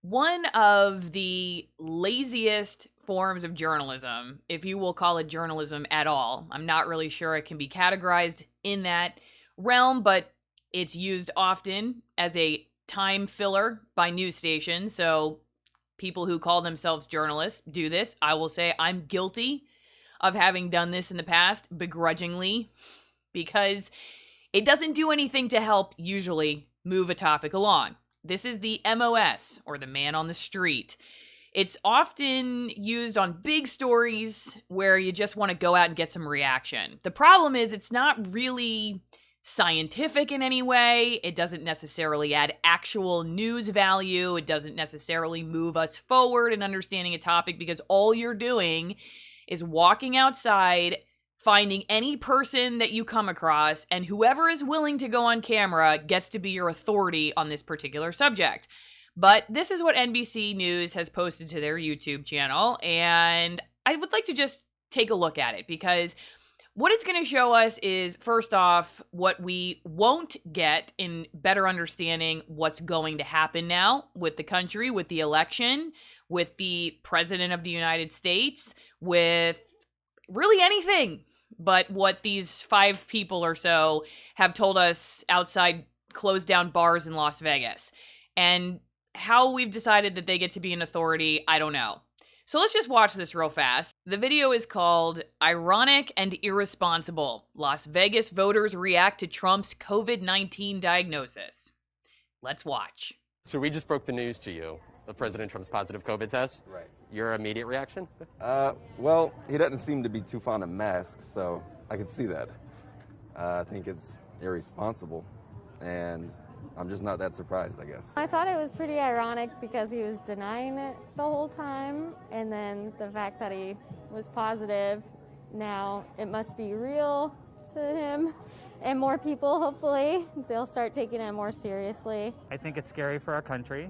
One of the laziest forms of journalism, if you will call it journalism at all. I'm not really sure it can be categorized in that realm, but it's used often as a time filler by news stations. So people who call themselves journalists do this. I will say I'm guilty of having done this in the past, begrudgingly, because it doesn't do anything to help usually move a topic along. This is the MOS, or the man on the street. It's often used on big stories where you just want to go out and get some reaction. The problem is it's not really scientific in any way. It doesn't necessarily add actual news value. It doesn't necessarily move us forward in understanding a topic, because all you're doing is walking outside, finding any person that you come across, and whoever is willing to go on camera gets to be your authority on this particular subject. But this is what NBC News has posted to their YouTube channel, and I would like to just take a look at it, because what it's going to show us is, first off, what we won't get in better understanding what's going to happen now with the country, with the election, with the president of the United States, with really anything but what these 5 people or so have told us outside closed down bars in Las Vegas. And how we've decided that they get to be an authority, I don't know. So let's just watch this real fast. The video is called Ironic and Irresponsible. Las Vegas voters react to Trump's COVID-19 diagnosis. Let's watch. So we just broke the news to you of President Trump's positive COVID test. Right. Your immediate reaction? Well, he doesn't seem to be too fond of masks, so I can see that. I think it's irresponsible, and I'm just not that surprised, I guess. I thought it was pretty ironic because he was denying it the whole time, and then the fact that he was positive, now it must be real to him. And more people, hopefully, they'll start taking it more seriously. I think it's scary for our country.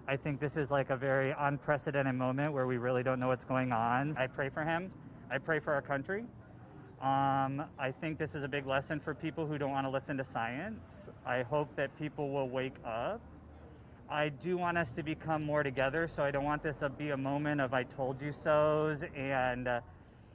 I think this is like a very unprecedented moment where we really don't know what's going on. I pray for him. I pray for our country. I think this is a big lesson for people who don't want to listen to science. I hope that people will wake up. I do want us to become more together, so I don't want this to be a moment of I told you so's and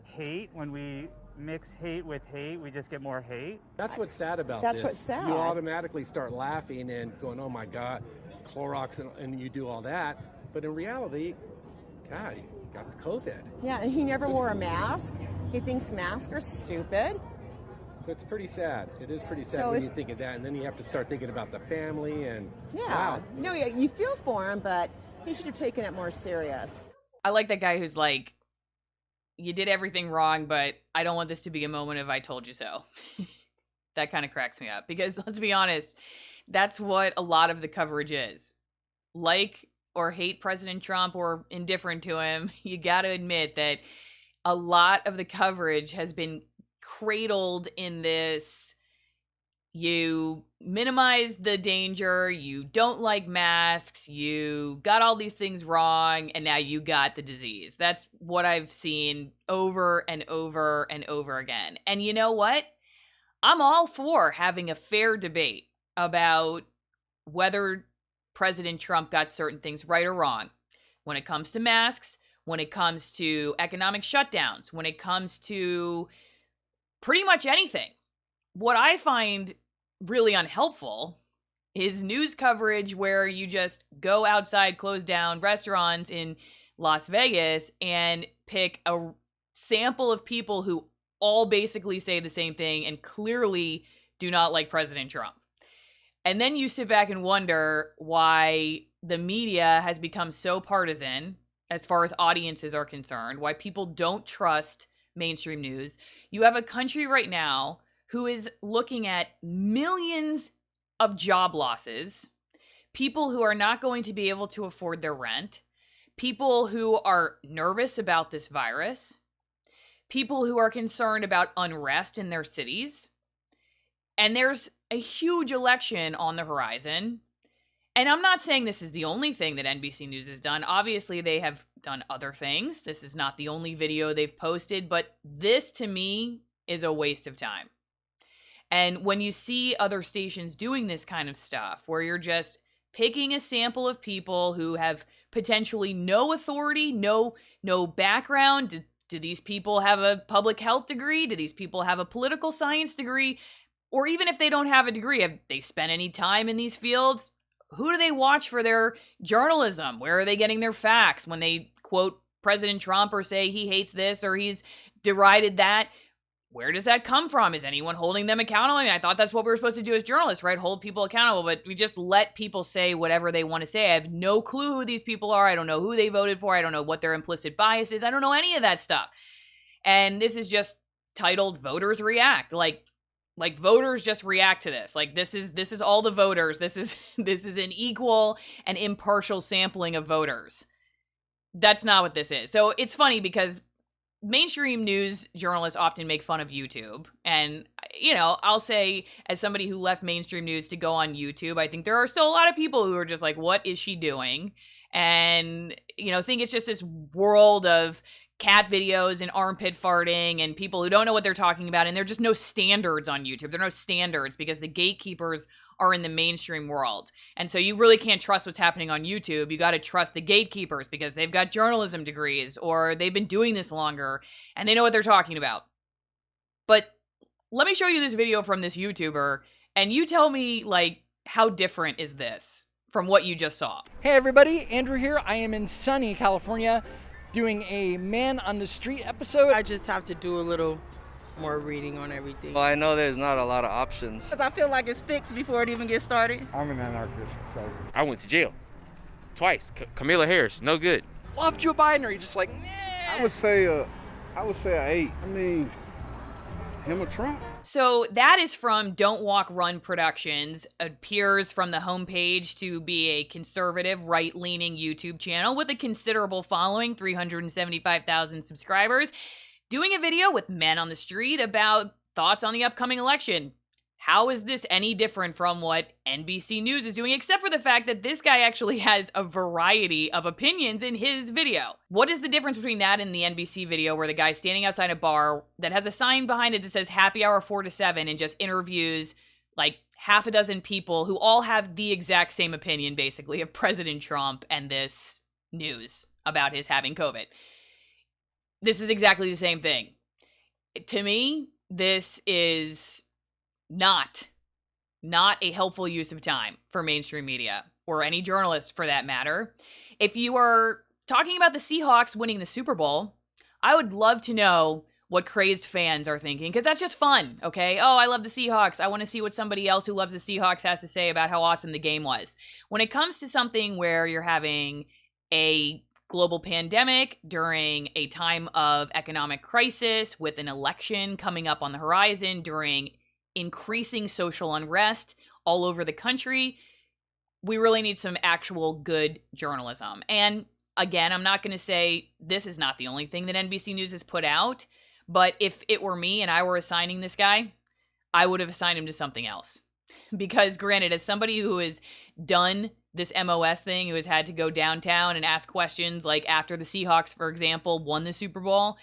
hate. When we mix hate with hate, we just get more hate. That's what's sad about That's this. what's sad. You automatically start laughing and going, oh my God, Clorox, and you do all that. But in reality, God, you got the COVID. Yeah, and he never wore a mask. He thinks masks are stupid. So it's pretty sad. It is pretty sad So when you think of that. And then you have to start thinking about the family and, Yeah. wow. No, yeah, you feel for him, but he should have taken it more serious. I like that guy who's like, you did everything wrong, but I don't want this to be a moment of I told you so. That kind of cracks me up, because let's be honest, that's what a lot of the coverage is. Like or hate President Trump or indifferent to him, you got to admit that a lot of the coverage has been cradled in this: you minimize the danger, you don't like masks, you got all these things wrong, and now you got the disease. That's what I've seen over and over and over again. And you know what? I'm all for having a fair debate about whether President Trump got certain things right or wrong. When it comes to masks, when it comes to economic shutdowns, when it comes to pretty much anything. What I find really unhelpful is news coverage where you just go outside closed down restaurants in Las Vegas and pick a sample of people who all basically say the same thing and clearly do not like President Trump. And then you sit back and wonder why the media has become so partisan as far as audiences are concerned, why people don't trust mainstream news. You have a country right now who is looking at millions of job losses, people who are not going to be able to afford their rent, people who are nervous about this virus, people who are concerned about unrest in their cities. And there's a huge election on the horizon. And I'm not saying this is the only thing that NBC News has done. Obviously, they have done other things. This is not the only video they've posted, but this to me is a waste of time. And when you see other stations doing this kind of stuff, where you're just picking a sample of people who have potentially no authority, no background. Do these people have a public health degree? Do these people have a political science degree? Or even if they don't have a degree, have they spent any time in these fields? Who do they watch for their journalism? Where are they getting their facts? When they quote President Trump or say he hates this or he's derided that, where does that come from? Is anyone holding them accountable? I mean, I thought that's what we were supposed to do as journalists, right? Hold people accountable, but we just let people say whatever they want to say. I have no clue who these people are. I don't know who they voted for. I don't know what their implicit bias is. I don't know any of that stuff. And this is just titled Voters React. Like voters just react to this. Like this is all the voters. This is an equal and impartial sampling of voters. That's not what this is. So it's funny because mainstream news journalists often make fun of YouTube. And, I'll say, as somebody who left mainstream news to go on YouTube, I think there are still a lot of people who are just like, what is she doing? And, think it's just this world of cat videos and armpit farting and people who don't know what they're talking about. And there are just no standards on YouTube. There are no standards because the gatekeepers are in the mainstream world. And so you really can't trust what's happening on YouTube. You got to trust the gatekeepers because they've got journalism degrees or they've been doing this longer and they know what they're talking about. But let me show you this video from this YouTuber and you tell me, how different is this from what you just saw? Hey everybody, Andrew here. I am in sunny California doing a man on the street episode. I just have to do a little more reading on everything. Well, I know there's not a lot of options. I feel like it's fixed before it even gets started. I'm an anarchist, so. I went to jail twice. Camilla Harris, no good. Love Joe Biden, or you just like, nah? I would say a 8. I mean, him or Trump? So that is from Don't Walk Run Productions. Appears from the homepage to be a conservative, right-leaning YouTube channel with a considerable following, 375,000 subscribers, doing a video with men on the street about thoughts on the upcoming election. How is this any different from what NBC News is doing, except for the fact that this guy actually has a variety of opinions in his video? What is the difference between that and the NBC video where the guy's standing outside a bar that has a sign behind it that says happy hour 4 to 7 and just interviews like half a dozen people who all have the exact same opinion, basically, of President Trump and this news about his having COVID? This is exactly the same thing. To me, this is not a helpful use of time for mainstream media or any journalist for that matter. If you are talking about the Seahawks winning the Super Bowl, I would love to know what crazed fans are thinking because that's just fun, okay? Oh, I love the Seahawks. I want to see what somebody else who loves the Seahawks has to say about how awesome the game was. When it comes to something where you're having a global pandemic during a time of economic crisis with an election coming up on the horizon during increasing social unrest all over the country, we really need some actual good journalism. And again, I'm not going to say this is not the only thing that NBC News has put out, but if it were me and I were assigning this guy, I would have assigned him to something else. Because granted, as somebody who has done this MOS thing, who has had to go downtown and ask questions, like after the Seahawks, for example, won the Super Bowl,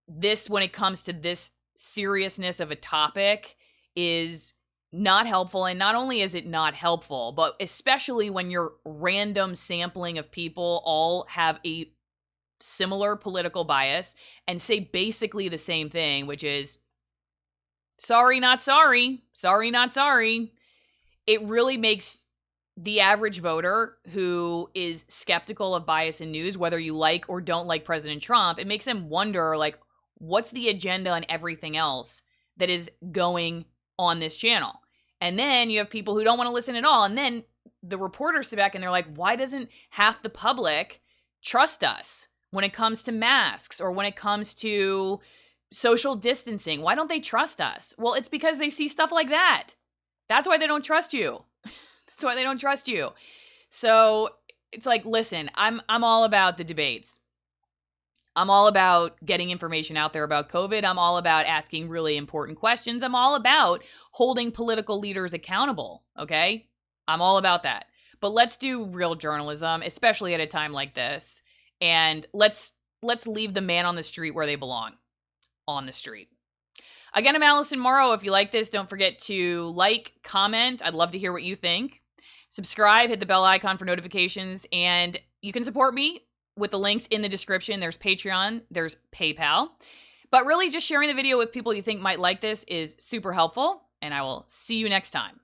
this, when it comes to this seriousness of a topic, is not helpful. And not only is it not helpful, but especially when your random sampling of people all have a similar political bias and say basically the same thing, which is sorry, not sorry, sorry, not sorry. It really makes the average voter who is skeptical of bias in news, whether you like or don't like President Trump, it makes them wonder, like, what's the agenda and everything else that is going on this channel? And then you have people who don't want to listen at all. And then the reporters sit back and they're like, why doesn't half the public trust us when it comes to masks or when it comes to social distancing? Why don't they trust us? Well, it's because they see stuff like that. That's why they don't trust you. That's why they don't trust you. So it's like, listen, I'm all about the debates. I'm all about getting information out there about COVID. I'm all about asking really important questions. I'm all about holding political leaders accountable, okay? I'm all about that. But let's do real journalism, especially at a time like this. And let's leave the man on the street where they belong, on the street. Again, I'm Allison Morrow. If you like this, don't forget to like, comment. I'd love to hear what you think. Subscribe, hit the bell icon for notifications, and you can support me with the links in the description. There's Patreon, there's PayPal. But really, just sharing the video with people you think might like this is super helpful, and I will see you next time.